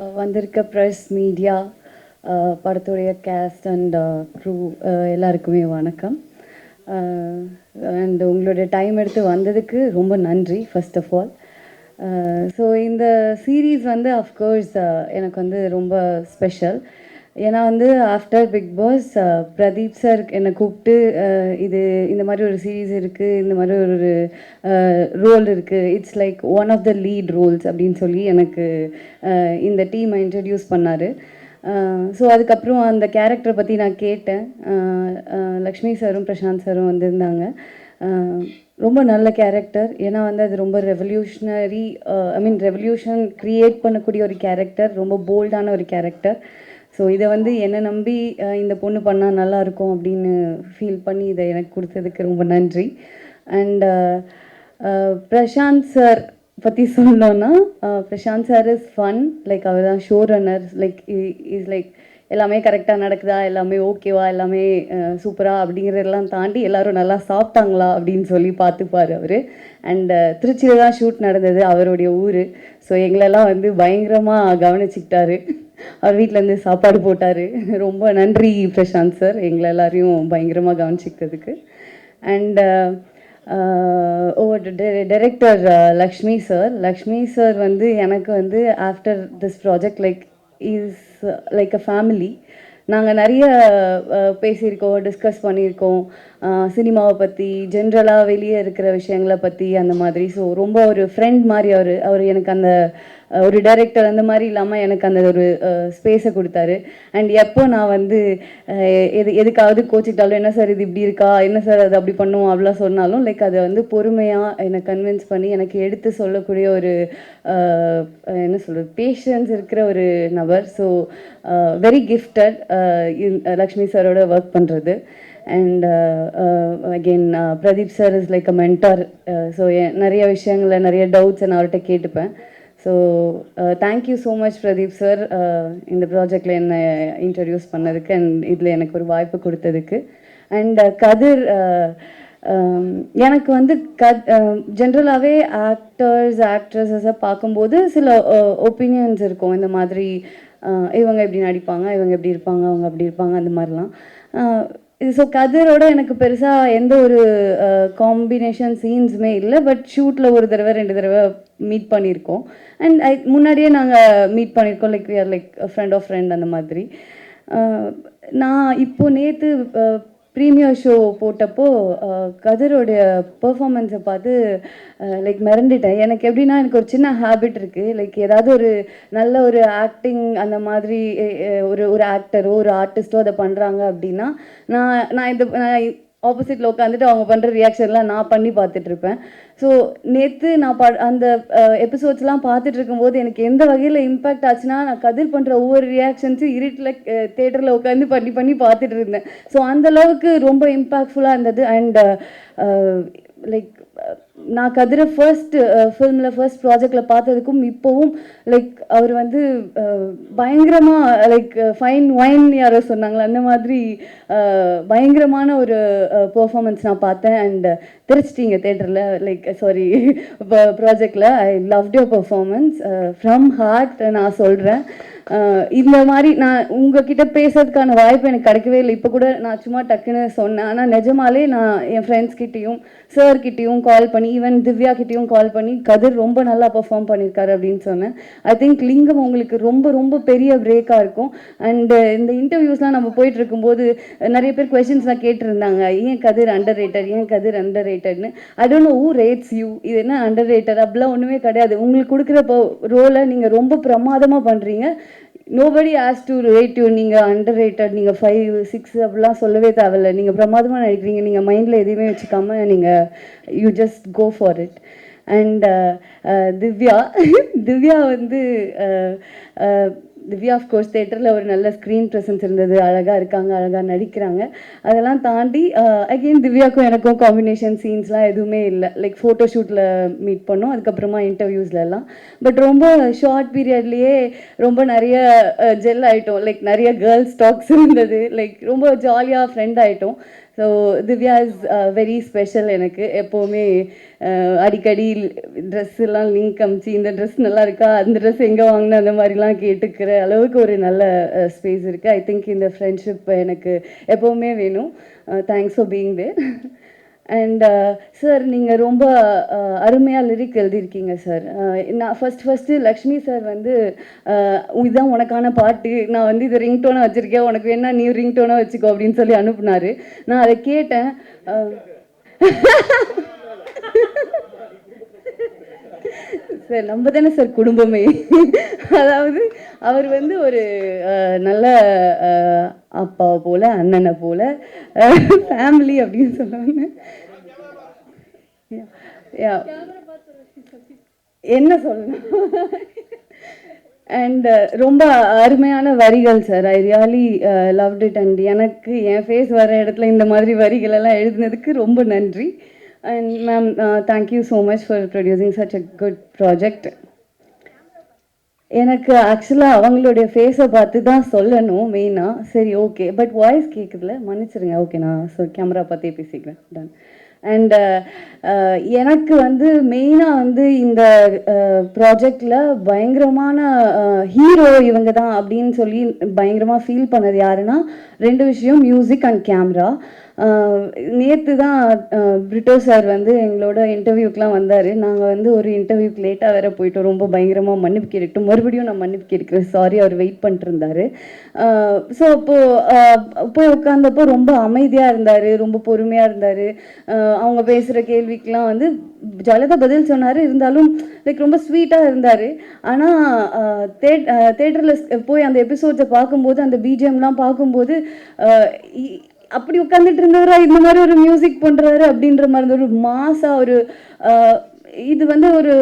வந்திருக்க press media படத்துடைய cast and crew எல்லாருக்குமே வணக்கம். அண்ட் உங்களுடைய டைம் எடுத்து வந்ததுக்கு ரொம்ப நன்றி ஃபர்ஸ்ட் ஆஃப் ஆல். ஸோ இந்த சீரீஸ் வந்து அஃப்கோர்ஸ் எனக்கு வந்து ரொம்ப ஸ்பெஷல். ஏன்னா வந்து after Bigg Boss Pradeep sir என்னை கூப்பிட்டு இது இந்த மாதிரி ஒரு சீரீஸ் இருக்குது, இந்த மாதிரி ஒரு ரோல் இருக்குது, it's like one of the lead roles அப்படின்னு சொல்லி எனக்கு இந்த டீமை இன்ட்ரடியூஸ் பண்ணார். ஸோ அதுக்கப்புறம் அந்த கேரக்டரை பற்றி நான் கேட்டேன். லக்ஷ்மி சாரும் பிரசாந்த் சாரும் வந்திருந்தாங்க. ரொம்ப நல்ல கேரக்டர். ஏன்னா வந்து அது ரொம்ப ரெவல்யூஷனரி, ரெவல்யூஷன் க்ரியேட் பண்ணக்கூடிய ஒரு கேரக்டர், ரொம்ப போல்டான ஒரு கேரக்டர். ஸோ இதை வந்து என்னை நம்பி இந்த பொண்ணு பண்ணால் நல்லாயிருக்கும் அப்படின்னு ஃபீல் பண்ணி இதை எனக்கு கொடுத்ததுக்கு ரொம்ப நன்றி. அண்ட் பிரசாந்த் சார் பற்றி சொல்லணுன்னா, Prashanth sir is fun. Like அவர் தான் ஷோ ரன்னர். இஸ் லைக் எல்லாமே கரெக்டாக நடக்குதா, எல்லாமே ஓகேவா, எல்லாமே சூப்பராக அப்படிங்கிறதெல்லாம் தாண்டி எல்லோரும் நல்லா சாப்பிட்டாங்களா அப்படின்னு சொல்லி பார்த்துப்பார் அவர். அண்ட் திருச்சியில் தான் ஷூட் நடந்தது, அவருடைய ஊர். ஸோ எங்களெல்லாம் வந்து பயங்கரமாக கவனிச்சிக்கிட்டாரு. அவர் வீட்டிலேருந்து சாப்பாடு போட்டார். ரொம்ப நன்றி பிரசாந்த் சார், எங்களை எல்லாரையும் பயங்கரமாக கவனிச்சிக்கிட்டதுக்கு. அண்ட் டைரக்டர் லக்ஷ்மி சார் வந்து எனக்கு வந்து after this project is like a family. நாங்கள் நிறைய பேசியிருக்கோம், டிஸ்கஸ் பண்ணியிருக்கோம், சினிமாவை பற்றி, ஜென்ரலாக வெளியே இருக்கிற விஷயங்களை பற்றி அந்த மாதிரி. ஸோ ரொம்ப ஒரு ஃப்ரெண்ட் மாதிரி அவர் எனக்கு அந்த ஒரு டைரக்டர் அந்த மாதிரி இல்லாமல் எனக்கு அந்த ஒரு ஸ்பேஸை கொடுத்தாரு. அண்ட் எப்போ நான் வந்து எதுக்காவது கோச்சிக்கிட்டாலும், என்ன சார் இது இப்படி இருக்கா, என்ன சார் அது அப்படி பண்ணுவோம் அப்படிலாம் சொன்னாலும் அதை வந்து பொறுமையாக என்னை கன்வின்ஸ் பண்ணி எனக்கு எடுத்து சொல்லக்கூடிய ஒரு என்ன சொல்கிறது, பேஷன்ஸ் இருக்கிற ஒரு நபர். ஸோ வெரி கிஃப்டட் லக்ஷ்மி சாரோட ஒர்க் பண்ணுறது. And again Pradeep sir is like a mentor. So நிறைய விஷயங்களில் நிறைய டவுட்ஸ் நான் அவர்கிட்ட கேட்டுப்பேன். So thank you so much Pradeep sir, இந்த ப்ராஜெக்டில் என்னை இன்ட்ரடியூஸ் பண்ணதுக்கு அண்ட் இதில் எனக்கு ஒரு வாய்ப்பு கொடுத்ததுக்கு. அண்ட் கதிர், எனக்கு வந்து ஜென்ரலாகவே ஆக்ட்ரஸஸை பார்க்கும்போது சில ஒப்பீனியன்ஸ் இருக்கும். இந்த மாதிரி இவங்க இப்படி நடிப்பாங்க, இவங்க எப்படி இருப்பாங்க, அவங்க அப்படி இருப்பாங்க, அந்த மாதிரிலாம். ஸோ கதிரோட எனக்கு பெருசாக எந்த ஒரு காம்பினேஷன் சீன்ஸுமே இல்லை. பட் ஷூட்டில் ஒரு தடவை 2 தடவை மீட் பண்ணியிருக்கோம். அண்ட் முன்னாடியே நாங்கள் மீட் பண்ணியிருக்கோம். We are friend of friend அந்த மாதிரி. நான் இப்போது நேற்று ப்ரீமியர் ஷோ போட்டப்போ கதிரோடைய பெர்ஃபார்மன்ஸை பார்த்து மிரண்டுட்டேன். எனக்கு எப்படின்னா, எனக்கு ஒரு சின்ன ஹேபிட் இருக்குது. ஏதாவது ஒரு நல்ல ஒரு ஆக்டிங் அந்த மாதிரி ஒரு ஆக்டரோ ஒரு ஆர்டிஸ்ட்டோ அதை பண்ணுறாங்க அப்படின்னா நான் ஆப்போசிட்டில் உட்காந்துட்டு அவங்க பண்ணுற ரியாக்ஷன்லாம் நான் பண்ணி பார்த்துட்ருப்பேன். ஸோ நேற்று நான் அந்த எபிசோட்ஸ்லாம் பார்த்துட்டு இருக்கும்போது எனக்கு எந்த வகையில் இம்பேக்ட் ஆச்சுன்னா, நான் கதிர் பண்ணுற ஒவ்வொரு ரியாக்ஷன்ஸும் இருட்டில் தேட்டரில் உட்காந்து பண்ணி பார்த்துட்டு இருந்தேன். ஸோ அந்தளவுக்கு ரொம்ப இம்பேக்ட்ஃபுல்லாக இருந்தது. அண்ட் நான் கதிரை ஃபர்ஸ்ட் ப்ராஜெக்டில் பார்த்ததுக்கும் இப்போவும் அவர் வந்து பயங்கரமாக ஃபைன் வைன் யாரோ சொன்னாங்களே அந்த மாதிரி பயங்கரமான ஒரு பெர்ஃபார்மன்ஸ் நான் பார்த்தேன். அண்ட் தெரிச்சிட்டிங்க தேட்டரில், சாரி ப்ராஜெக்டில். I loved your performance from heart. நான் சொல்கிறேன், இந்த மாதிரி நான் உங்ககிட்ட பேசுறதுக்கான வாய்ப்பு எனக்கு கிடைக்கவே இல்லை. இப்போ கூட நான் சும்மா டக்குன்னு சொன்னேன். ஆனால் நிஜமாலே நான் என் ஃப்ரெண்ட்ஸ்கிட்டையும் சார்கிட்டையும் கால் பண்ணி, ஈவன் திவ்யா கிட்டையும் கால் பண்ணி கதிர் ரொம்ப நல்லா பெர்ஃபார்ம் பண்ணியிருக்காரு அப்படின்னு சொன்னேன். ஐ திங்க் லிங்கம் உங்களுக்கு ரொம்ப ரொம்ப பெரிய பிரேக்காக இருக்கும். அண்டு இந்த இன்டர்வியூஸ்லாம் நம்ம போயிட்டு இருக்கும்போது நிறைய பேர் கொஸ்டின்ஸ்லாம் கேட்டிருந்தாங்க, ஏன் கதிர் அண்டர் ரேட்டட்னு. I don't know who rates you. இது என்ன அண்டர் ரேட்டட் அப்படிலாம் ஒன்றுமே கிடையாது. உங்களுக்கு கொடுக்குற ரோலை நீங்கள் ரொம்ப பிரமாதமாக பண்ணுறீங்க. Nobody as to rate you. நீங்கள் அண்டர் ரேட்டட், நீங்கள் 5, 6 அப்படிலாம் சொல்லவே தேவையில்லை. நீங்கள் பிரமாதமாக நினைக்கிறீங்க. நீங்கள் மைண்டில் எதுவுமே வச்சுக்காம நீங்கள் you just go for it. And Divya வந்து திவ்யா ஆஃப்கோர்ஸ் தேட்டரில் ஒரு நல்ல ஸ்க்ரீன் ப்ரெசன்ஸ் இருந்தது. அழகாக இருக்காங்க, அழகாக நடிக்கிறாங்க. அதெல்லாம் தாண்டி அகெயின் திவ்யாவுக்கும் எனக்கும் காம்பினேஷன் சீன்ஸ்லாம் எதுவுமே இல்லை. ஃபோட்டோ ஷூட்டில் மீட் பண்ணோம், அதுக்கப்புறமா இன்டர்வியூஸ்லலாம். பட் ரொம்ப ஷார்ட் பீரியட்லேயே ரொம்ப நிறைய ஜெல் ஆகிட்டோம். நிறைய கேர்ள்ஸ் டாக்ஸ் இருந்தது. ரொம்ப ஜாலியாக ஃப்ரெண்ட் ஆகிட்டோம். So Divya is very special எனக்கு. எப்போவுமே அடிக்கடி ட்ரெஸ்ஸெல்லாம் லிங்க் அமிச்சு இந்த ட்ரெஸ் நல்லா இருக்கா, அந்த ட்ரெஸ் எங்கே வாங்கினா அந்த மாதிரிலாம் கேட்டுக்கிற அளவுக்கு ஒரு நல்ல ஸ்பேஸ் இருக்குது. ஐ திங்க் இந்த ஃப்ரெண்ட்ஷிப் எனக்கு எப்போவுமே வேணும். Thanks for being there. And sir, நீங்கள் ரொம்ப அருமையாக லிரிக் எழுதியிருக்கீங்க சார். நான் ஃபஸ்ட்டு லக்ஷ்மி சார் வந்து இதுதான் உனக்கான பாட்டு, நான் வந்து இதை ரிங்டோனாக வச்சுருக்கேன், உனக்கு வேணா நீ ரிங்டோனாக வச்சுக்கோ அப்படின்னு சொல்லி அனுப்புனாரு. நான் அதை கேட்டேன். சார், நம்ம தானே சார் குடும்பமே. அதாவது அவர் வந்து ஒரு நல்ல அப்பாவை போல, அண்ணனை போல, ஃபேமிலி அப்படின்னு சொல்லுவாங்க. என்ன சொல்லணும். அண்ட் ரொம்ப அருமையான வரிகள் sir. I really loved it. And எனக்கு என் ஃபேஸ் வர இடத்துல இந்த மாதிரி வரிகள் எல்லாம் எழுதினதுக்கு ரொம்ப நன்றி. And ma'am, thank you so much for producing such a good project. எனக்கு ஆக்சுவலாக அவங்களுடைய ஃபேஸை பார்த்து தான் சொல்லணும் மெயினாக. சரி, ஓகே, பட் வாய்ஸ் கேட்குதுல, மன்னிச்சிருங்க. ஓகே, நான் கேமரா பார்த்தே பேசிக்கிறேன். டன். அண்ட் எனக்கு வந்து மெயினாக வந்து இந்த ப்ராஜெக்டில் பயங்கரமான ஹீரோ இவங்க தான் அப்படின்னு சொல்லி பயங்கரமாக ஃபீல் பண்ணது யாருன்னா, ரெண்டு விஷயம்: மியூசிக் அண்ட் கேமரா. நேற்று தான் பிரிட்டோ சார் வந்து எங்களோட இன்டர்வியூக்கெலாம் வந்தார். நாங்கள் வந்து ஒரு இன்டர்வியூக்கு லேட்டாக வேறு போயிட்டோம். ரொம்ப பயங்கரமாக மன்னிப்பு கேட்டுட்டு மறுபடியும் நான் மன்னிப்பு கேட்குறேன், சாரி. அவர் வெயிட் பண்ணிட்டு இருந்தார். ஸோ அப்போது போய் உட்காந்தப்போ ரொம்ப அமைதியாக இருந்தார், ரொம்ப பொறுமையாக இருந்தார். அவங்க பேசுகிற கேள்விக்கெலாம் வந்து ஜாலியாக பதில் சொன்னார். இருந்தாலும் லைக் ரொம்ப ஸ்வீட்டாக இருந்தார். ஆனால் தேட்டரில் போய் அந்த எபிசோட்ஸை பார்க்கும்போது, அந்த பிஜிஎம்லாம் பார்க்கும்போது அப்படி உட்காந்துட்டு இருந்தவரா இந்த மாதிரி ஒரு மியூசிக் பண்ணுறாரு அப்படின்ற மாதிரி ஒரு மாசாக ஒரு இது வந்து ஒரு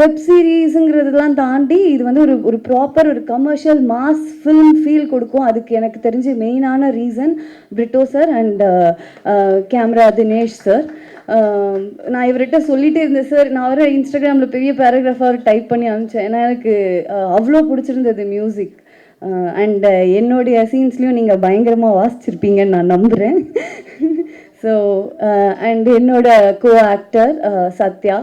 வெப் சீரீஸுங்கிறதுலாம் தாண்டி இது வந்து ஒரு ப்ராப்பர் ஒரு கமர்ஷியல் மாஸ் ஃபில்ம் ஃபீல் கொடுக்கும். அதுக்கு எனக்கு தெரிஞ்சு மெயினான reason Brito sir and camera Dinesh sir. நான் இவர்கிட்ட சொல்லிகிட்டே இருந்தேன் சார். நான் வர இன்ஸ்டாகிராமில் பெரிய பேராகிராஃபாக டைப் பண்ணி அனுப்பிச்சேன். ஏன்னா எனக்கு அவ்வளோ பிடிச்சிருந்தது மியூசிக். அண்ட் என்னுடைய சீன்ஸ்லையும் நீங்கள் பயங்கரமாக வாசிச்சிருப்பீங்கன்னு நான் நம்புகிறேன். ஸோ அண்ட் என்னோட கோ actor Sathya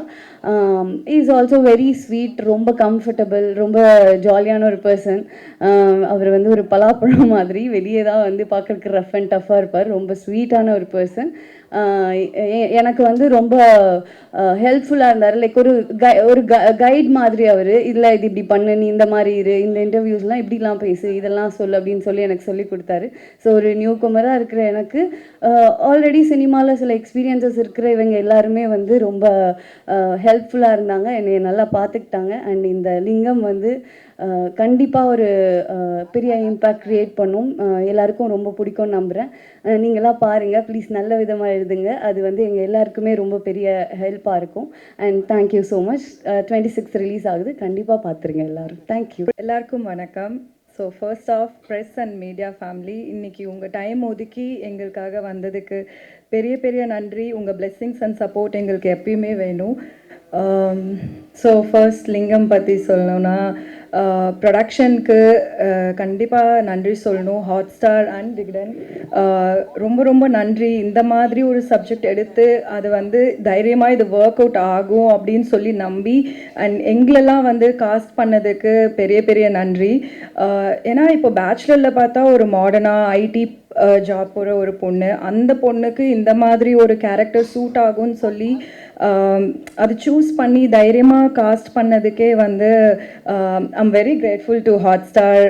is also very sweet, ரொம்ப கம்ஃபர்டபுள், ரொம்ப ஜாலியான ஒரு பர்சன். அவர் வந்து ஒரு பலாப்பழம் மாதிரி, வெளியே தான் வந்து பார்க்குறதுக்கு ரஃப் அண்ட் டஃப்பாக இருப்பார். ரொம்ப ஸ்வீட்டான ஒரு பர்சன். எனக்கு வந்து ரொம்ப ஹெல்ப்ஃபுல்லாக இருந்தார். லைக் ஒரு கைட் மாதிரி அவர். இல்லை, இது இப்படி பண்ணு, நீ இந்த மாதிரி இரு, இந்த இன்டர்வியூஸ்லாம் இப்படிலாம் பேசு, இதெல்லாம் சொல்லு அப்படின்னு சொல்லி எனக்கு சொல்லி கொடுத்தாரு. ஸோ ஒரு நியூ கமராக இருக்கிற எனக்கு ஆல்ரெடி சினிமாவில் சில எக்ஸ்பீரியன்சஸ் இருக்கிற இவங்க எல்லாருமே வந்து ரொம்ப ஹெல்ப்ஃபுல்லாக இருந்தாங்க, என்னை நல்லா பார்த்துக்கிட்டாங்க. அண்ட் இந்த லிங்கம் வந்து கண்டிப்பாக ஒரு பெரிய இம்பேக்ட் க்ரியேட் பண்ணும். எல்லாருக்கும் ரொம்ப பிடிக்கும்னு நம்புகிறேன். நீங்களாம் பாருங்கள் ப்ளீஸ், நல்ல விதமாக எழுதுங்க. அது வந்து எங்கள் எல்லாருக்குமே ரொம்ப பெரிய ஹெல்ப்பாக இருக்கும். And thank you so much. 26 release ஆகுது, கண்டிப்பாக பார்த்துருங்க எல்லோரும். தேங்க்யூ. எல்லாருக்கும் வணக்கம். So first of press and media family, இன்றைக்கி உங்கள் டைம் ஒதுக்கி எங்களுக்காக வந்ததுக்கு பெரிய பெரிய நன்றி. உங்கள் பிளெஸ்ஸிங்ஸ் அண்ட் சப்போர்ட் எங்களுக்கு எப்பயுமே வேணும். ஸோ ஃபர்ஸ்ட் லிங்கம் பற்றி சொல்லணும்னா, ப்ரொடக்ஷனுக்கு கண்டிப்பாக நன்றி சொல்லணும். ஹாட் ஸ்டார் அண்ட் விகடன் ரொம்ப ரொம்ப நன்றி. இந்த மாதிரி ஒரு சப்ஜெக்ட் எடுத்து அது வந்து தைரியமாக இது ஒர்க் அவுட் ஆகும் அப்படின்னு சொல்லி நம்பி அண்ட் எங்களெல்லாம் வந்து காஸ்ட் பண்ணதுக்கு பெரிய பெரிய நன்றி. ஏன்னா இப்போ பேச்சுலரில் பார்த்தா ஒரு மாடர்னாக ஐடி ஜாப் போகிற ஒரு பொண்ணு, அந்த பொண்ணுக்கு இந்த மாதிரி ஒரு கேரக்டர் சூட் ஆகும்னு சொல்லி அது சூஸ் பண்ணி தைரியமாக காஸ்ட் பண்ணதுக்கே வந்து I'm very grateful to Hotstar,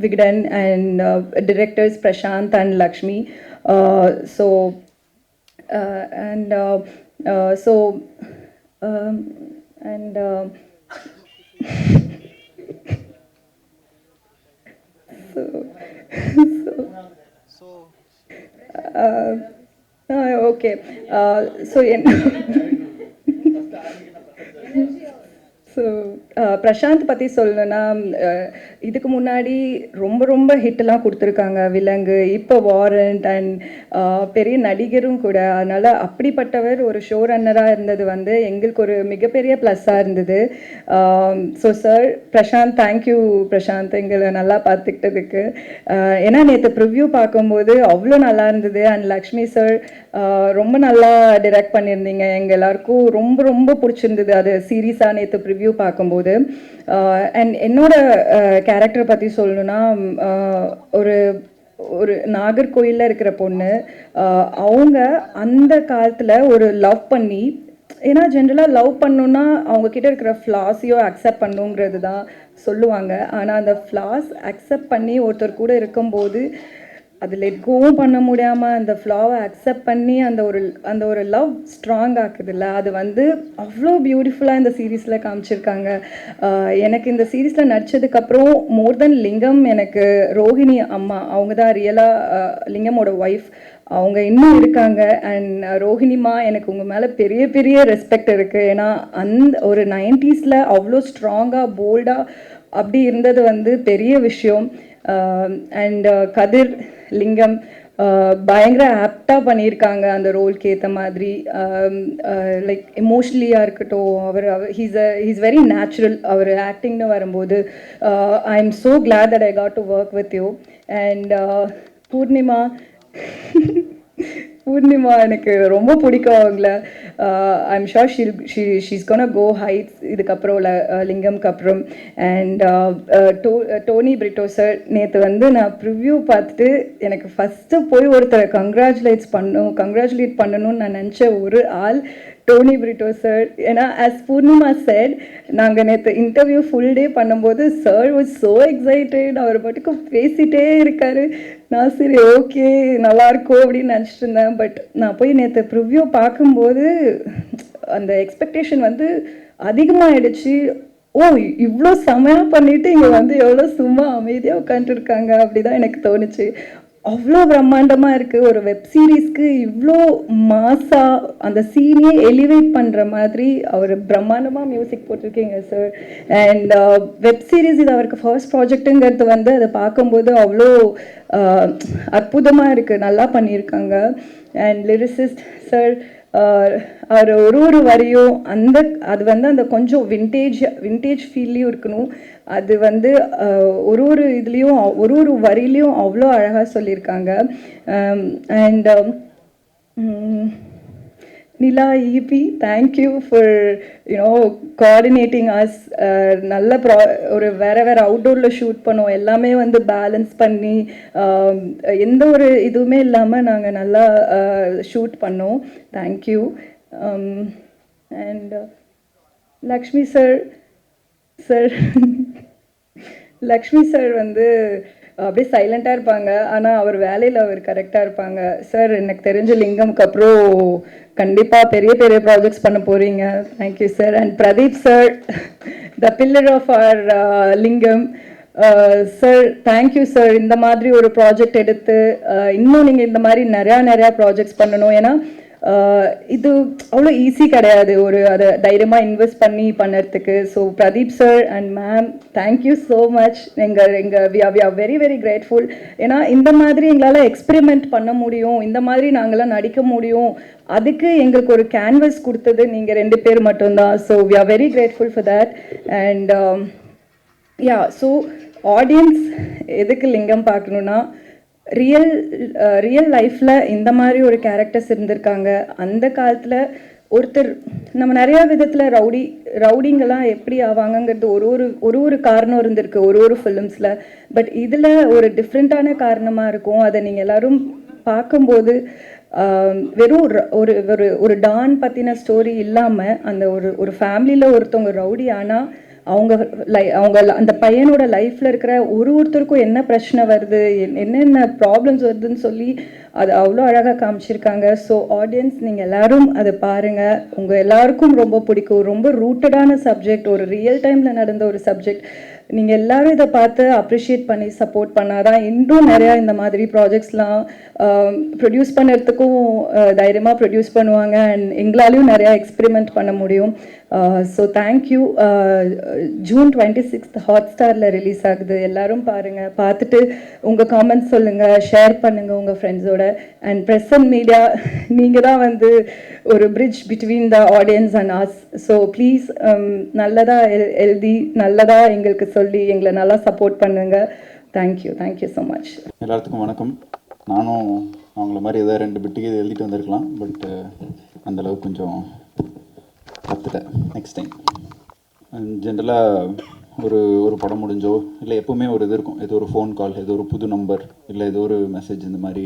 Vikatan and directors Prashanth and Lakshmi. So and so and okay. So so Prashanth பற்றி சொல்லணும்னா இதுக்கு முன்னாடி ரொம்ப ரொம்ப ஹிட்லாம் கொடுத்துருக்காங்க, விலங்கு, இப்போ வாரண்ட் அண்ட் பெரிய நடிகரும் கூட. அதனால் அப்படிப்பட்டவர் ஒரு ஷோ ரன்னராக இருந்தது வந்து எங்களுக்கு ஒரு மிகப்பெரிய ப்ளஸ்ஸாக இருந்தது. So sir, Prashanth, thank you Prashanth, எங்களை நல்லா பார்த்துக்கிட்டதுக்கு. ஏன்னா நேற்று ப்ரிவ்யூ பார்க்கும்போது அவ்வளோ நல்லா இருந்தது. அண்ட் லக்ஷ்மி சார் ரொம்ப நல்லா டிரெக்ட் பண்ணியிருந்தீங்க. எங்கள் எல்லாருக்கும் ரொம்ப ரொம்ப பிடிச்சிருந்தது அது சீரியஸாக நேற்று ப்ரிவ்யூ பார்க்கும்போது. அண்ட் என்னோட கேரக்டரை பற்றி சொல்லணுன்னா, ஒரு ஒரு நாகர்கோயிலில் இருக்கிற பொண்ணு. அவங்க அந்த காலத்தில் ஒரு லவ் பண்ணி, ஏன்னா ஜென்ரலாக லவ் பண்ணணுன்னா அவங்கக்கிட்ட இருக்கிற ஃப்ளாஸையோ அக்செப்ட் பண்ணுங்கிறது தான் சொல்லுவாங்க. ஆனால் அந்த ஃப்ளாஸ் அக்செப்ட் பண்ணி ஒருத்தர் கூட இருக்கும்போது அது லெட் கோவும் பண்ண முடியாமல் அந்த ஃப்ளாவை அக்செப்ட் பண்ணி அந்த ஒரு லவ் ஸ்ட்ராங் ஆக்குதுல்ல, அது வந்து அவ்வளோ பியூட்டிஃபுல்லாக இந்த சீரீஸில் காமிச்சிருக்காங்க. எனக்கு இந்த சீரீஸில் நடித்ததுக்கப்புறம் மோர் தென் லிங்கம், எனக்கு ரோஹிணி அம்மா, அவங்க தான் ரியலாக லிங்கமோட ஒய்ஃப், அவங்க இன்னும் இருக்காங்க. அண்ட் ரோஹிணிமா, எனக்கு உங்கள் மேலே பெரிய பெரிய ரெஸ்பெக்ட் இருக்குது. ஏன்னா அந்த ஒரு 90s அவ்வளோ ஸ்ட்ராங்காக போல்டாக அப்படி இருந்தது வந்து பெரிய விஷயம். அண்ட் கதிர், லிங்கம் பயங்கர ஆப்டாக பண்ணியிருக்காங்க அந்த ரோலுக்கு ஏற்ற மாதிரி. லைக் எமோஷ்னலியாக இருக்கட்டும், ஹீஸ் வெரி நேச்சுரல் அவர் ஆக்டிங்னு வரும்போது. I am so glad that I got to work with you. And Poornima எனக்கு ரொம்ப பிடிக்கும் அவங்கள. I am sure she's gonna go heights இதுக்கப்புறம் லிங்கம்க்கு அப்புறம். அண்ட் டோனி பிரிட்டோ சார், நேற்று வந்து நான் ப்ரிவ்யூ பார்த்துட்டு எனக்கு ஃபஸ்ட்டு போய் ஒருத்தரை கங்க்ராச்சுலேட் பண்ணணும்னு நான் நினச்ச ஒரு ஆள் டோனி பிரிட்டோ சார். ஏன்னா ஆஸ் பூர்ணிமா செட், நாங்கள் நேற்று இன்டர்வியூ ஃபுல் டே பண்ணும்போது சார் வாஸ் ஸோ எக்ஸைட்டட், அவர் பாட்டுக்கு பேசிகிட்டே இருக்கார். நான் சரி ஓகே நல்லாயிருக்கும் அப்படின்னு நினச்சிட்டு இருந்தேன். பட் நான் போய் நேற்று ப்ரிவ்யூ பார்க்கும்போது அந்த எக்ஸ்பெக்டேஷன் வந்து அதிகமாகிடுச்சு. ஓ, இவ்வளோ செமையாக பண்ணிவிட்டு இங்கே வந்து எவ்வளோ சும்மா அமைதியாக உட்காந்துருக்காங்க அப்படி தான் எனக்கு தோணுச்சு. அவ்வளோ பிரம்மாண்டமாக இருக்குது. ஒரு வெப் சீரீஸ்க்கு இவ்வளோ மாஸாக அந்த சீனையே எலிவேட் பண்ணுற மாதிரி அவர் பிரம்மாண்டமாக மியூசிக் போட்டிருக்கீங்க சார். அண்ட் வெப் சீரிஸ் இது அவருக்கு ஃபர்ஸ்ட் ப்ராஜெக்ட்டுங்கிறது வந்து அதை பார்க்கும்போது அவ்வளோ அற்புதமாக இருக்குது, நல்லா பண்ணியிருக்காங்க. அண்ட் லிரிசிஸ்ட் சார், அவர் ஒரு வரியும் அது வந்து அந்த கொஞ்சம் விண்டேஜ் ஃபீல்லையும் இருக்கணும். அது வந்து ஒரு இதுலேயும் ஒரு வரியிலையும் அவ்வளோ அழகாக சொல்லியிருக்காங்க. And Nila EP, thank you for coordinating us. நல்ல ஒரு வேறு அவுட்டோரில் ஷூட் பண்ணோம், எல்லாமே வந்து பேலன்ஸ் பண்ணி எந்த ஒரு இதுவுமே இல்லாமல் நாங்கள் நல்லா ஷூட் பண்ணோம். தேங்க்யூ. அண்ட் லக்ஷ்மி சார் வந்து அப்படியே சைலண்ட்டாக இருப்பாங்க, ஆனால் அவர் வேலையில் அவர் கரெக்டாக இருப்பாங்க. சார், எனக்கு தெரிஞ்ச லிங்கம்க்கு அப்புறம் கண்டிப்பாக பெரிய பெரிய ப்ராஜெக்ட்ஸ் பண்ண போகிறீங்க. Thank you sir. And Pradeep sir, the pillar of our Lingam sir, thank you sir. இந்த மாதிரி ஒரு ப்ராஜெக்ட் எடுத்து இன்னும் நீங்கள் இந்த மாதிரி நிறையா ப்ராஜெக்ட்ஸ் பண்ணணும். ஏன்னா இது அவ்வளோ ஈஸி கிடையாது அதை தைரியமாக இன்வெஸ்ட் பண்ணி பண்ணுறதுக்கு. So Pradeep sir and ma'am, thank you so much. We are very very grateful. ஏன்னா இந்த மாதிரி எங்களால் எக்ஸ்பெரிமெண்ட் பண்ண முடியும், இந்த மாதிரி நாங்களாம் நடிக்க முடியும், அதுக்கு எங்களுக்கு ஒரு கேன்வஸ் கொடுத்தது நீங்கள் 2 பேர் மட்டும்தான். So we are very grateful for that. And so audience எதுக்கு லிங்கம் பார்க்கணுன்னா, ரியல் லைஃப்பில் இந்த மாதிரி ஒரு கேரக்டர்ஸ் இருந்திருக்காங்க. அந்த காலத்தில் ஒருத்தர் நம்ம நிறையா விதத்தில் ரவுடிங்கெல்லாம் எப்படி ஆவாங்கங்கிறது ஒரு காரணம் இருந்திருக்கு ஒரு ஃபிலிம்ஸில். பட் இதில் ஒரு டிஃப்ரெண்ட்டான காரணமாக இருக்கும். அதை நீங்கள் எல்லோரும் பார்க்கும்போது வெறும் ஒரு டான் பற்றின ஸ்டோரி இல்லாமல் அந்த ஒரு ஃபேமிலியில் ஒருத்தவங்க ரவுடி ஆனால் அவங்க அந்த பையனோட லைஃப்பில் இருக்கிற ஒருத்தருக்கும் என்ன பிரச்சனை வருது, என்னென்ன ப்ராப்ளம்ஸ் வருதுன்னு சொல்லி அது அவ்வளோ அழகாக காமிச்சிருக்காங்க. ஸோ ஆடியன்ஸ், நீங்கள் எல்லோரும் அதை பாருங்கள், உங்கள் எல்லாருக்கும் ரொம்ப பிடிக்கும். ரொம்ப ரூட்டடான சப்ஜெக்ட், ஒரு ரியல் டைமில் நடந்த ஒரு சப்ஜெக்ட். நீங்கள் எல்லோரும் இதை பார்த்து அப்ரிஷியேட் பண்ணி சப்போர்ட் பண்ணாதான் இன்னும் நிறையா இந்த மாதிரி ப்ராஜெக்ட்ஸ்லாம் ப்ரொடியூஸ் பண்ணுறதுக்கும் தைரியமாக ப்ரொடியூஸ் பண்ணுவாங்க. அண்ட் எங்களாலையும் நிறையா எக்ஸ்பெரிமெண்ட் பண்ண முடியும். So thank you. ஜூன் 26th ஹாட்ஸ்டாரில் ரிலீஸ் ஆகுது, எல்லாரும் பாருங்கள். பார்த்துட்டு உங்கள் காமெண்ட்ஸ் சொல்லுங்கள், ஷேர் பண்ணுங்கள் உங்கள் ஃப்ரெண்ட்ஸோட. அண்ட் ப்ரெஸ் அண்ட் மீடியா, நீங்கள் தான் வந்து ஒரு bridge between the audience and us. So please நல்லதாக எழுதி நல்லதாக எங்களுக்கு சொல்லி எங்களை நல்லா சப்போர்ட் பண்ணுங்கள். Thank you so much. எல்லாத்துக்கும் வணக்கம். நானும் அவங்கள மாதிரி ஏதாவது 2 பிட்டுக்கு எழுதிட்டு வந்திருக்கலாம், பட் அந்தளவுக்கு கொஞ்சம் கற்றுட்டேன். நெக்ஸ்ட் டைம் ஜென்ரலாக ஒரு படம் முடிஞ்சோ இல்லை எப்போவுமே ஒரு இது இருக்கும், ஏதோ ஒரு ஃபோன் கால், ஏதோ ஒரு புது நம்பர், இல்லை ஏதோ ஒரு மெசேஜ், இந்த மாதிரி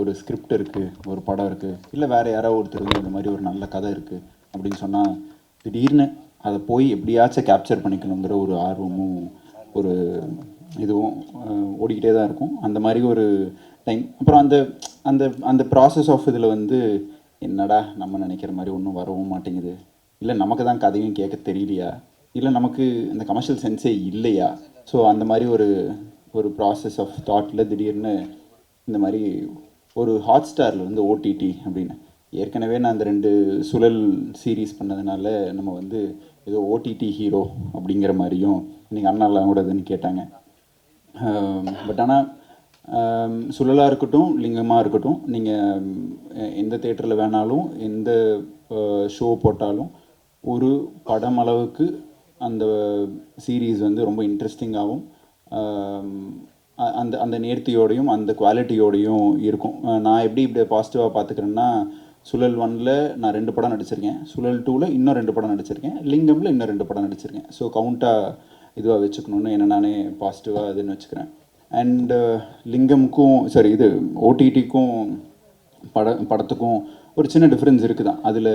ஒரு ஸ்கிரிப்ட் இருக்குது, ஒரு படம் இருக்குது, இல்லை வேறு யாராவது ஒருத்தர் வந்து இந்த மாதிரி ஒரு நல்ல கதை இருக்குது அப்படின்னு சொன்னால் திடீர்னு அதை போய் எப்படியாச்சும் கேப்சர் பண்ணிக்கணுங்கிற ஒரு ஆர்வமும் ஒரு இதுவும் ஓடிக்கிட்டே தான் இருக்கும். அந்த மாதிரி ஒரு டைம். அப்புறம் அந்த அந்த அந்த ப்ராசஸ் ஆஃப் இதில் வந்து என்னடா நம்ம நினைக்கிற மாதிரி ஒன்றும் வரவும் மாட்டேங்குது, இல்லை நமக்கு தான் கதையும் கேட்க தெரியலையா, இல்லை நமக்கு இந்த கமர்ஷியல் சென்ஸே இல்லையா. ஸோ அந்த மாதிரி ஒரு ப்ராசஸ் ஆஃப் தாட்டில் திடீர்னு இந்த மாதிரி ஒரு ஹாட்ஸ்டாரில் வந்து ஓடிடி அப்படின்னு, ஏற்கனவே நான் அந்த 2 சுழல் சீரீஸ் பண்ணதுனால நம்ம வந்து ஏதோ ஓடிடி ஹீரோ அப்படிங்கிற மாதிரியும் இன்றைக்கி அண்ணாலாம் கூட இதுன்னு கேட்டாங்க. பட் ஆனால் சுழலாக இருக்கட்டும், லிங்கமாக இருக்கட்டும், நீங்கள் எந்த தேட்டரில் வேணாலும் எந்த ஷோ போட்டாலும் ஒரு படம் அளவுக்கு அந்த சீரீஸ் வந்து ரொம்ப இன்ட்ரெஸ்டிங்காகவும் அந்த அந்த நேர்த்தியோடையும் அந்த குவாலிட்டியோடையும் இருக்கும். நான் இப்படி பாசிட்டிவாக பார்த்துக்கிறேன்னா, சுழல் 1ல் நான் 2 படம் நடிச்சிருக்கேன், சுழல் 2ல் இன்னும் 2 படம் நடிச்சிருக்கேன், லிங்கமில் இன்னும் 2 படம் நடிச்சிருக்கேன். ஸோ கவுண்ட்டாக இதுவாக வச்சுக்கணுன்னு என்ன நானே பாசிட்டிவாக இதுன்னு வச்சுக்கிறேன். அண்டு லிங்கமுக்கும் சரி இது ஓடிடிக்கும் படத்துக்கும் ஒரு சின்ன டிஃப்ரென்ஸ் இருக்குது தான். அதில்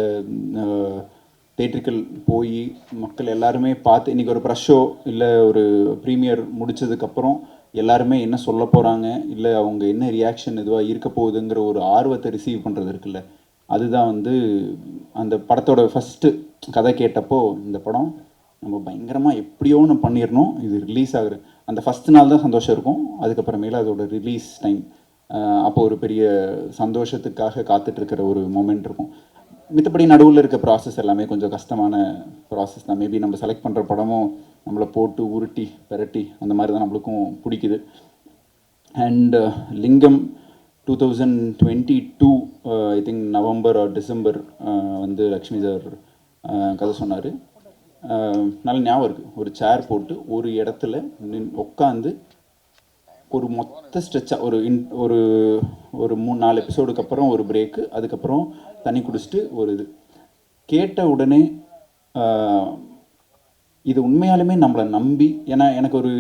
தேட்ரிக்கல் போய் மக்கள் எல்லாருமே பார்த்து இன்றைக்கி ஒரு ப்ரெஷ் ஷோ இல்லை ஒரு ப்ரீமியர் முடித்ததுக்கப்புறம் எல்லாருமே என்ன சொல்ல போகிறாங்க, இல்லை அவங்க என்ன ரியாக்ஷன் இதுவாக இருக்க போகுதுங்கிற ஒரு ஆர்வத்தை ரிசீவ் பண்ணுறது இருக்குல்ல, அதுதான் வந்து அந்த படத்தோட ஃபஸ்ட்டு கதை கேட்டப்போ இந்த படம் நம்ம பயங்கரமாக எப்படியோ ஒன்று பண்ணிடணும், இது ரிலீஸ் ஆகுற அந்த ஃபஸ்ட் நாள் தான் சந்தோஷம் இருக்கும். அதுக்கப்புறமேல அதோட ரிலீஸ் டைம் அப்போ ஒரு பெரிய சந்தோஷத்துக்காக காத்துட்ருக்கிற ஒரு மொமெண்ட் இருக்கும். மித்தபடி நடுவில் இருக்க ப்ராசஸ் எல்லாமே கொஞ்சம் கஷ்டமான ப்ராசஸ் தான். மேபி நம்ம செலக்ட் பண்ணுற படமும் நம்மளை போட்டு உருட்டி பெரட்டி அந்த மாதிரி தான் நம்மளுக்கும் பிடிக்குது. And Lingam 2022 I think November or December வந்து லக்ஷ்மி சார் கதை சொன்னார். நல்ல ஞாபகம் இருக்குது. ஒரு சேர் போட்டு ஒரு இடத்துல உட்காந்து ஒரு மொத்த ஸ்ட்ரெச்சாக ஒரு ஒரு 3-4 எபிசோடுக்கு அப்புறம் ஒரு பிரேக்கு, அதுக்கப்புறம் தண்ணி குடிச்சிட்டு ஒரு இது கேட்ட உடனே இது உண்மையாலுமே நம்மளை நம்பி, ஏன்னா எனக்கு ஒரு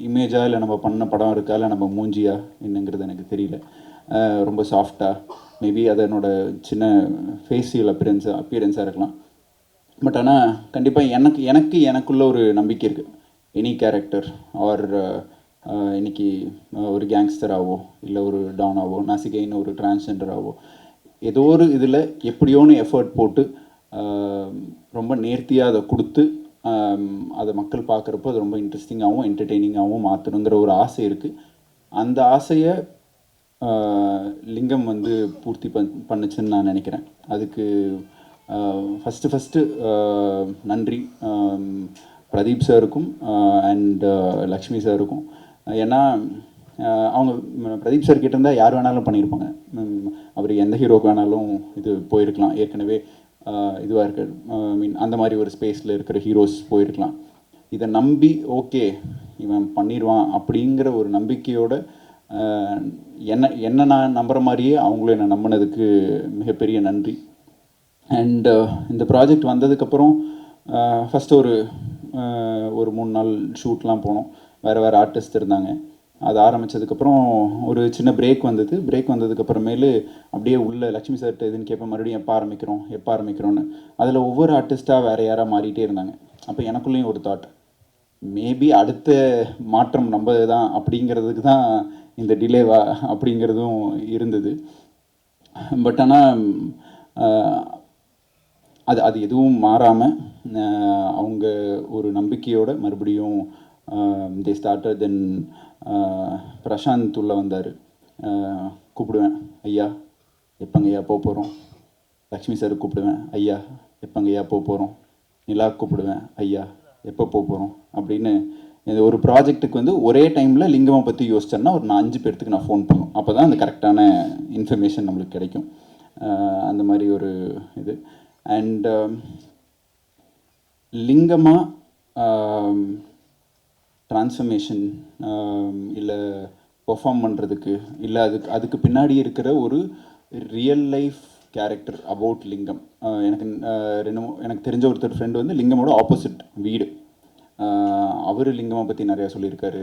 இமேஜாக இல்லை நம்ம பண்ண படம் இருக்கா இல்லை நம்ம மூஞ்சியா என்னங்கிறது எனக்கு தெரியல, ரொம்ப சாஃப்டாக மேபி அதனோட சின்ன ஃபேஷியல் அப்பியரன்ஸாக இருக்கலாம். பட் ஆனால் கண்டிப்பாக எனக்குள்ள ஒரு நம்பிக்கை இருக்குது. எனி கேரக்டர் ஆர் இன்னைக்கு ஒரு கேங்ஸ்டராகவோ இல்லை ஒரு டானாவோ நாசிகைன்னு ஒரு டிரான்ஸ்ஜெண்டராகவோ ஏதோ ஒரு இதில் எப்படியோன்னு எஃபர்ட் போட்டு ரொம்ப நேர்த்தியாக அதை கொடுத்து அதை மக்கள் பார்க்குறப்போ அது ரொம்ப இன்ட்ரெஸ்டிங்காகவும் என்டர்டெய்னிங்காகவும் மாற்றணுங்கிற ஒரு ஆசை இருக்குது. அந்த ஆசையை லிங்கம் வந்து பூர்த்தி பண்ணுச்சுன்னு நான் நினைக்கிறேன். அதுக்கு ஃபஸ்ட்டு நன்றி பிரதீப் சாருக்கும் அண்ட் லக்ஷ்மி சாருக்கும். ஏன்னா அவங்க பிரதீப் சார் கிட்டேருந்தால் யார் வேணாலும் பண்ணியிருப்பாங்க, அவர் எந்த ஹீரோக்கு வேணாலும் இது போயிருக்கலாம், ஏற்கனவே இதுவாக இருக்க மீன் அந்த மாதிரி ஒரு ஸ்பேஸில் இருக்கிற ஹீரோஸ் போயிருக்கலாம். இதை நம்பி ஓகே இவன் பண்ணிடுவான் அப்படிங்கிற ஒரு நம்பிக்கையோட என்ன நான் நம்புகிற மாதிரியே அவங்களும் என்னை நம்பினதுக்கு மிகப்பெரிய நன்றி. அண்ட் இந்த ப்ராஜெக்ட் வந்ததுக்கப்புறம் ஃபஸ்ட்டு ஒரு 3 நாள் ஷூட்லாம் போனோம், வேறு ஆர்டிஸ்ட் இருந்தாங்க. அது ஆரம்பித்ததுக்கப்புறம் ஒரு சின்ன பிரேக் வந்ததுக்கப்புறமேலு அப்படியே உள்ள லக்ஷ்மி சார்கிட்ட இதுன்னு கேட்பேன், மறுபடியும் எப்போ ஆரம்பிக்கிறோன்னு. அதில் ஒவ்வொரு ஆர்டிஸ்ட்டாக வேறு யாராக மாறிட்டே இருந்தாங்க. அப்போ எனக்குள்ளேயும் ஒரு தாட், மேபி அடுத்த மாற்றம் நம்ம தான் அப்படிங்கிறதுக்கு தான் இந்த டிலேவா அப்படிங்கிறதும் இருந்தது. பட் ஆனால் அது எதுவும் மாறாமல் அவங்க ஒரு நம்பிக்கையோடு மறுபடியும் தே ஸ்டார்டட். தென் பிரசாந்த் உள்ள வந்தார், கூப்பிடுவேன் ஐயா எப்போங்க ஐயா போக போகிறோம், லக்ஷ்மி சார் கூப்பிடுவேன் ஐயா எப்போங்கய்யா போக போகிறோம், நிலா கூப்பிடுவேன், ஐயா எப்போ போக போகிறோம் அப்படின்னு. இந்த ஒரு ப்ராஜெக்ட்டுக்கு வந்து ஒரே டைமில் லிங்கமை பற்றி யோசிச்சேன்னா ஒரு 5 பேர்த்துக்கு நான் ஃபோன் பண்ணும். அப்போ தான் அந்த கரெக்டான இன்ஃபர்மேஷன் நம்மளுக்கு கிடைக்கும். அந்த மாதிரி ஒரு இது. அண்ட் லிங்கமா ட்ரான்ஸ்ஃபர்மேஷன் இல்லை பெர்ஃபார்ம் பண்ணுறதுக்கு இல்லை அதுக்கு பின்னாடி இருக்கிற ஒரு ரியல் லைஃப் கேரக்டர் அபவுட் லிங்கம். எனக்கு தெரிஞ்ச ஒருத்தர் ஃப்ரெண்டு வந்து லிங்கமோட ஆப்போசிட் வீடு. அவர் லிங்கமை பற்றி நிறையா சொல்லியிருக்காரு.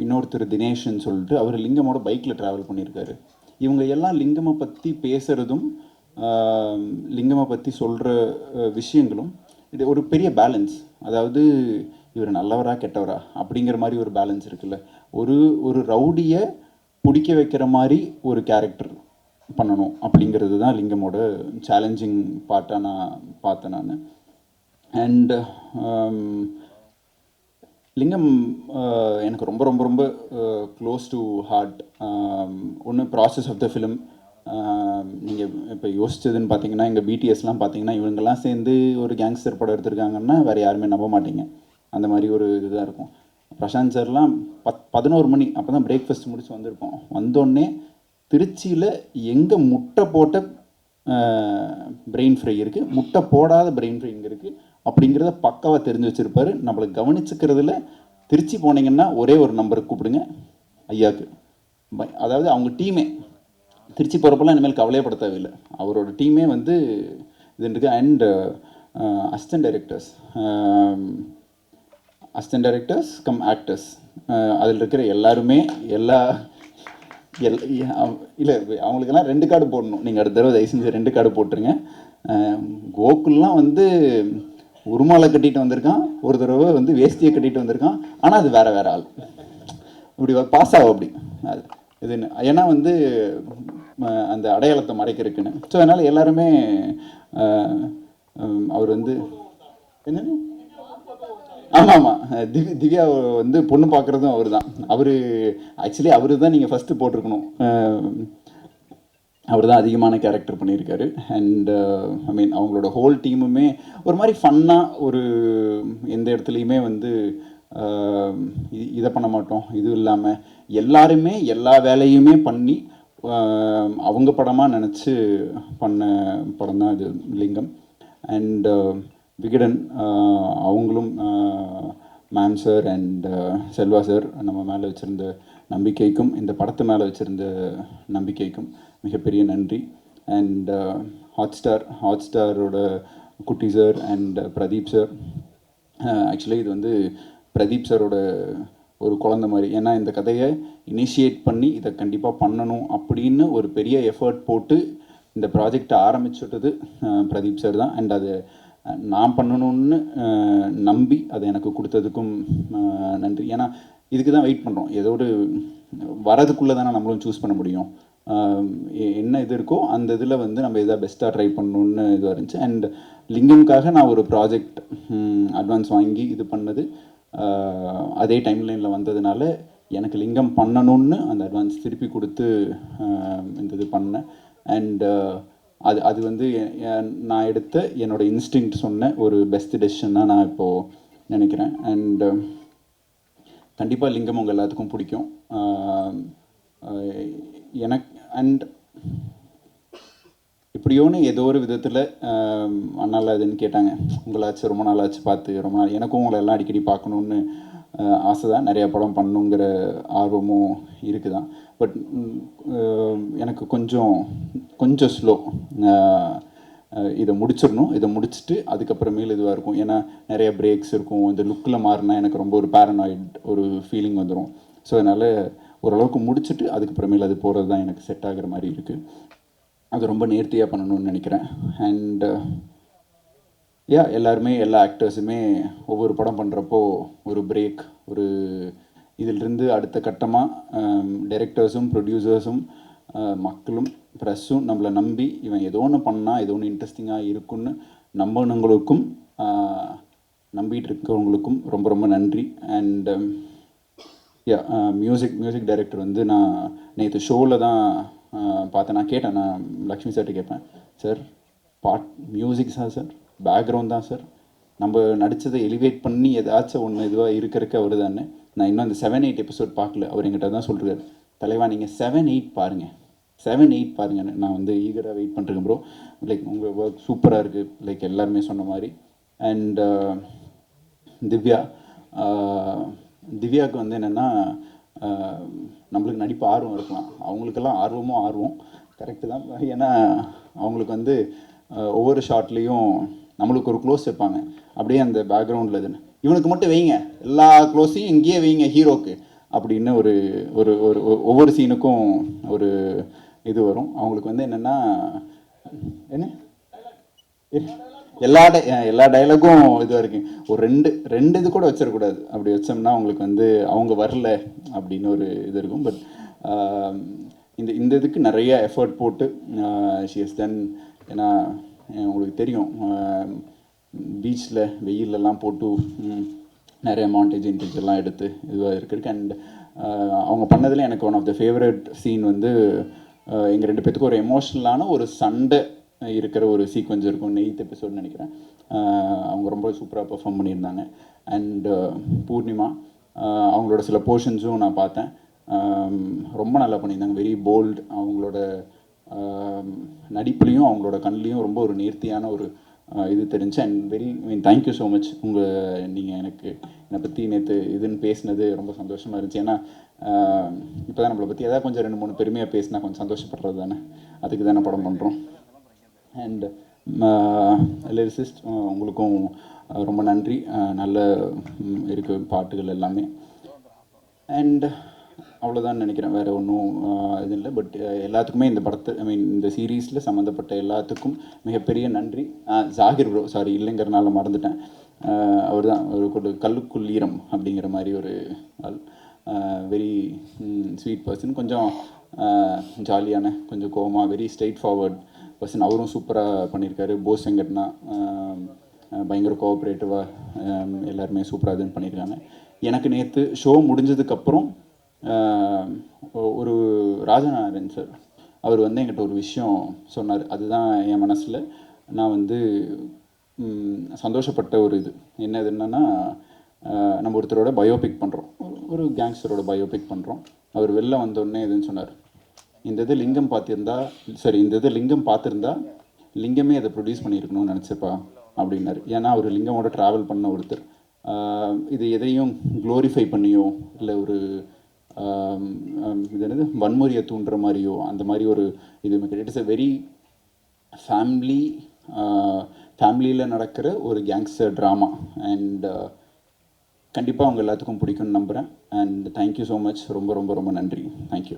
இன்னொருத்தர் தினேஷ்ன்னு சொல்லிட்டு அவர் லிங்கமோட பைக்கில் ட்ராவல் பண்ணியிருக்காரு. இவங்க எல்லாம் லிங்கமை பற்றி பேசுகிறதும் லிங்கமை பற்றி சொல்கிற விஷயங்களும் இது ஒரு பெரிய பேலன்ஸ். அதாவது இவர் நல்லவரா கெட்டவரா அப்படிங்கிற மாதிரி ஒரு பேலன்ஸ் இருக்குல்ல. ஒரு ரவுடியை பிடிக்க வைக்கிற மாதிரி ஒரு கேரக்டர் பண்ணணும் அப்படிங்கிறது தான் லிங்கமோட சேலஞ்சிங் பார்ட்டாக நான் பார்த்தேன் நான். அண்ட் லிங்கம் எனக்கு ரொம்ப ரொம்ப ரொம்ப க்ளோஸ் டு ஹார்ட். ஒன்று ப்ராசஸ் ஆஃப் த ஃபிலிம். நீங்கள் இப்போ யோசிச்சதுன்னு பார்த்தீங்கன்னா எங்கள் பிடிஎஸ்லாம் பார்த்தீங்கன்னா இவங்கெல்லாம் சேர்ந்து ஒரு கேங்ஸ்டர் படம் எடுத்திருக்காங்கன்னா வேறு யாருமே நம்ப மாட்டீங்க. அந்த மாதிரி ஒரு இதுதான் இருக்கும். பிரசாந்த் சார்லாம் 11 மணி அப்போ தான் பிரேக்ஃபாஸ்ட் முடிச்சு வந்திருப்போம். வந்தோடனே திருச்சியில் எங்கே முட்டை போட்ட பிரெயின் ஃப்ரை இருக்குது, முட்டை போடாத பிரெயின் ஃப்ரை இங்கே இருக்குது அப்படிங்கிறத பக்காவாக தெரிஞ்சு வச்சுருப்பாரு. நம்மளை கவனிச்சுக்கிறதுல திருச்சி போனீங்கன்னா ஒரே ஒரு நம்பருக்கு கூப்பிடுங்க ஐயாவுக்கு. அதாவது அவங்க டீமே திருச்சி போகிறப்பெல்லாம் இனிமேல் கவலையப்பட தேவையில்லை. அவரோட டீமே வந்து இது இருக்குது. And assistant directors come actors அதில் இருக்கிற எல்லாருமே இல்லை அவங்களுக்கெல்லாம் 2 கார்டு போடணும். நீங்கள் அடுத்த தடவை தயவு செஞ்சு 2 கார்டு போட்டுருங்க. கோகுல்லாம் வந்து உருமாலை கட்டிட்டு வந்திருக்கான், ஒரு தடவை வந்து வேஷ்டியை கட்டிட்டு வந்திருக்கான். ஆனால் அது வேற ஆள் இப்படி பாஸ் ஆகும் அப்படி அது இதுன்னு. ஏன்னா வந்து அந்த அடையாளத்தை மறைக்கிறதுக்குன்னு. ஸோ அதனால் எல்லாருமே அவர் வந்து என்னன்னு ஆமாம் திவ்யா வந்து பொண்ணு பார்க்குறதும் அவர் தான். ஆக்சுவலி அவர் தான் நீங்கள் ஃபஸ்ட்டு போட்டிருக்கணும். அவர் தான் அதிகமான கேரக்டர் பண்ணியிருக்காரு. அண்ட் ஐ மீன் அவங்களோட ஹோல் டீமுமே ஒரு மாதிரி ஃபன்னாக ஒரு எந்த இடத்துலையுமே வந்து இதை பண்ண மாட்டோம் இது இல்லாமல் எல்லாருமே எல்லா வேலையுமே பண்ணி அவங்க படமாக நினச்சி பண்ண படம் தான் இது லிங்கம். அண்ட் விகடன் அவங்களும் ma'am sir and Selva sir நம்ம மேலே வச்சுருந்த நம்பிக்கைக்கும் இந்த படத்து மேலே வச்சுருந்த நம்பிக்கைக்கும் மிகப்பெரிய நன்றி. அண்ட் ஹாட்ஸ்டாரோட குட்டி sir and Pradeep sir. Actually இது வந்து பிரதீப் சாரோட ஒரு குழந்த மாதிரி. ஏன்னா இந்த கதையை இனிஷியேட் பண்ணி இதை கண்டிப்பாக பண்ணணும் அப்படின்னு ஒரு பெரிய எஃபர்ட் போட்டு இந்த ப்ராஜெக்டை ஆரம்பிச்சுட்டது பிரதீப் சார் தான். அண்ட் அது நான் பண்ணணும்னு நம்பி அதை எனக்கு கொடுத்ததுக்கும் நன்றி. ஏன்னா இதுக்கு தான் வெயிட் பண்ணுறோம். ஏதோ ஒரு வரதுக்குள்ளே தானே நம்மளும் சூஸ் பண்ண முடியும். என்ன இது இருக்கோ அந்த இதில் வந்து நம்ம எதாவது பெஸ்ட்டாக ட்ரை பண்ணணுன்னு இதுவாக இருந்துச்சு. அண்ட் லிங்கம்காக நான் ஒரு ப்ராஜெக்ட் அட்வான்ஸ் வாங்கி இது பண்ணது அதே டைம்லைனில் வந்ததுனால எனக்கு லிங்கம் பண்ணணும்னு அந்த அட்வான்ஸ் திருப்பி கொடுத்து இந்த இது பண்ணேன். அண்ட் அது வந்து நான் எடுத்த என்னோடய இன்ஸ்டிங்க்ட் சொன்ன ஒரு பெஸ்ட் டெசிஷனாக நான் இப்போது நினைக்கிறேன். அண்ட் கண்டிப்பாக லிங்கம் உங்கள் எல்லாத்துக்கும் பிடிக்கும் எனக்கு. அண்ட் இப்படியோன்னு ஏதோ ஒரு விதத்தில் அண்ணால இதுன்னு கேட்டாங்க, உங்களாச்சு ரொம்ப நாளாச்சு பார்த்து ரொம்ப நாள். எனக்கும் உங்களை எல்லாம் அடிக்கடி பார்க்கணுன்னு ஆசை தான். நிறையா படம் பண்ணுங்கிற ஆர்வமும் இருக்குது தான். பட் எனக்கு கொஞ்சம் ஸ்லோ. இதை முடிச்சிடணும். இதை முடிச்சுட்டு அதுக்கப்புறமேல் இதுவாக இருக்கும். ஏன்னா நிறைய பிரேக்ஸ் இருக்கும். இந்த லுக்கில் மாறினா எனக்கு ரொம்ப ஒரு பேரனாய்ட் ஒரு ஃபீலிங் வந்துடும். ஸோ அதனால் ஓரளவுக்கு முடிச்சுட்டு அதுக்கப்புறமேல் அது போகிறது தான் எனக்கு செட் ஆகிற மாதிரி இருக்குது. அது ரொம்ப நேர்த்தியாக பண்ணணும்னு நினைக்கிறேன். அண்ட் எல்லாருமே எல்லா ஆக்டர்ஸுமே ஒவ்வொரு படம் பண்ணுறப்போ ஒரு பிரேக், ஒரு இதிலிருந்து அடுத்த கட்டமாக டைரக்டர்ஸும் ப்ரொடியூசர்ஸும் மக்களும் ப்ரெஸ்ஸும் நம்மளை நம்பி இவன் ஏதோ ஒன்று பண்ணால் ஏதோ ஒன்று இன்ட்ரெஸ்டிங்காக இருக்குன்னு நம்பினவங்களுக்கும் நம்பிட்டு இருக்கிறவங்களுக்கும் ரொம்ப ரொம்ப நன்றி. அண்ட் மியூசிக் டைரக்டர் வந்து நான் நேற்று ஷோவில் தான் பார்த்தேன். நான் கேட்டேன், நான் லக்ஷ்மி சார்கிட்ட கேட்பேன், சார் மியூசிக் தான் சார், பேக்ரவுண்ட் தான் சார், நம்ம நடித்ததை எலிவேட் பண்ணி ஏதாச்சும் ஒன்று இதுவாக இருக்கிறக்க அவர் தானே. நான் இன்னும் அந்த 7-8 எபிசோட் பார்க்கல. அவர் என்கிட்ட தான் சொல்கிறார், தலைவா நீங்கள் 7-8 பாருங்கள், 7-8 பாருங்கன்னு. நான் வந்து ஈகராக வெயிட் பண்ணுறேன் ப்ரோ. லைக் உங்கள் ஒர்க் சூப்பராக இருக்குது, லைக் எல்லாருமே சொன்ன மாதிரி. அண்ட் திவ்யாவுக்கு வந்து என்னென்னா, நம்மளுக்கு நடிப்பு ஆர்வம் இருக்கலாம், அவங்களுக்கெல்லாம் ஆர்வம் கரெக்டு தான். ஏன்னா அவங்களுக்கு வந்து ஒவ்வொரு ஷாட்லேயும் நம்மளுக்கு ஒரு க்ளோஸ் வைப்பாங்க, அப்படியே அந்த பேக்ரவுண்டில் இதுன்னு இவனுக்கு மட்டும் வைங்க, எல்லா க்ளோஸையும் இங்கேயே வைங்க ஹீரோக்கு அப்படின்னு ஒரு ஒரு ஒரு ஒவ்வொரு சீனுக்கும் ஒரு இது வரும். அவங்களுக்கு வந்து என்னென்னா என்ன எல்லா டைலாகும் இதுவாக இருக்கு. ஒரு ரெண்டு இது கூட வச்சிடக்கூடாது, அப்படி வச்சோம்னா அவங்களுக்கு வந்து அவங்க வரல அப்படின்னு ஒரு இது இருக்கும். பட் இந்த இதுக்கு நிறைய எஃபர்ட் போட்டு ஷி ஹஸ் டன். ஏன்னா உங்களுக்கு தெரியும், பீச்சில் வெயிலெல்லாம் போட்டு நிறைய மாண்டேஜ் இன்டேஜ் எல்லாம் எடுத்து இதுவாக இருக்கு. அண்ட் அவங்க பண்ணதில் எனக்கு one of the favourite scene வந்து எங்கள் 2 பேத்துக்கும் ஒரு எமோஷ்னலான ஒரு சண்டை இருக்கிற ஒரு சீக்வன்ஸ் இருக்கும், 8th எபிசோட்னு நினைக்கிறேன். அவங்க ரொம்ப சூப்பராக பெர்ஃபார்ம் பண்ணியிருந்தாங்க. அண்ட் பூர்ணிமா அவங்களோட சில போர்ஷன்ஸும் நான் பார்த்தேன், ரொம்ப நல்லா பண்ணியிருந்தாங்க. வெரி போல்ட், அவங்களோட நடிப்புலையும் அவங்களோட கண்லேயும் ரொம்ப ஒரு நேர்த்தியான ஒரு இது தெரிஞ்சு. And thank you so much. நீங்கள் என்னை பற்றி நேற்று இதுன்னு பேசினது ரொம்ப சந்தோஷமாக இருந்துச்சு. ஏன்னா இப்போ தான் நம்மளை பற்றி ஏதாவது கொஞ்சம் 2-3 பெருமையாக பேசினா கொஞ்சம் சந்தோஷப்படுறது தானே, அதுக்கு தானே படம் பண்ணுறோம். அண்ட் லிரிசிஸ்ட் உங்களுக்கும் ரொம்ப நன்றி, நல்ல இருக்கு பாட்டுகள் எல்லாமே. அண்ட் அவ்வளோதான் நினைக்கிறேன், வேறு ஒன்றும் இது இல்லை. பட் எல்லாத்துக்குமே இந்த படத்தை இந்த சீரீஸில் சம்மந்தப்பட்ட எல்லாத்துக்கும் மிகப்பெரிய நன்றி. ஜாகிர் ப்ரோ, சாரி இல்லைங்கிறனால மறந்துட்டேன், அவர் தான் ஒரு கல்லுக்குள் ஈரம் அப்படிங்கிற மாதிரி ஒரு ஆள். வெரி ஸ்வீட் பர்சன், கொஞ்சம் ஜாலியான, கொஞ்சம் கோவமாக, வெரி ஸ்ட்ரெயிட் ஃபார்வர்ட் பர்சன். அவரும் சூப்பராக பண்ணியிருக்காரு. போஸ் வெங்கட்னா பயங்கர கோஆப்ரேட்டிவாக எல்லாருமே சூப்பராக இதுன்னு பண்ணியிருக்காங்க. எனக்கு நேற்று ஷோ முடிஞ்சதுக்கப்புறம் ஒரு ராஜநாராயணன் சார் அவர் வந்து என்கிட்ட ஒரு விஷயம் சொன்னார். அதுதான் என் மனசில் நான் வந்து சந்தோஷப்பட்ட ஒரு இது. என்னதுன்னா, நம்ம ஒருத்தரோட பயோபிக் பண்ணுறோம், ஒரு கேங்ஸ்டரோட பயோபிக் பண்ணுறோம். அவர் வெளில வந்தோடனே எதுன்னு சொன்னார், இந்த இது லிங்கம் பார்த்துருந்தா லிங்கமே அதை ப்ரொடியூஸ் பண்ணியிருக்கணும்னு நினச்சப்பா அப்படின்னாரு. ஏன்னா அவர் லிங்கமோட ட்ராவல் பண்ண ஒருத்தர். இது எதையும் க்ளோரிஃபை பண்ணியோ இல்லை ஒரு இது என்னது வன்முறையை தூண்டுற மாதிரியோ அந்த மாதிரி ஒரு இது இட் இஸ் அ வெரி ஃபேமிலியில் நடக்கிற ஒரு கேங்ஸ்டர் ட்ராமா. அண்ட் கண்டிப்பாக அவங்க எல்லாத்துக்கும் பிடிக்கும்னு நம்புகிறேன். And thank you so much. ரொம்ப ரொம்ப ரொம்ப நன்றி. தேங்க்யூ.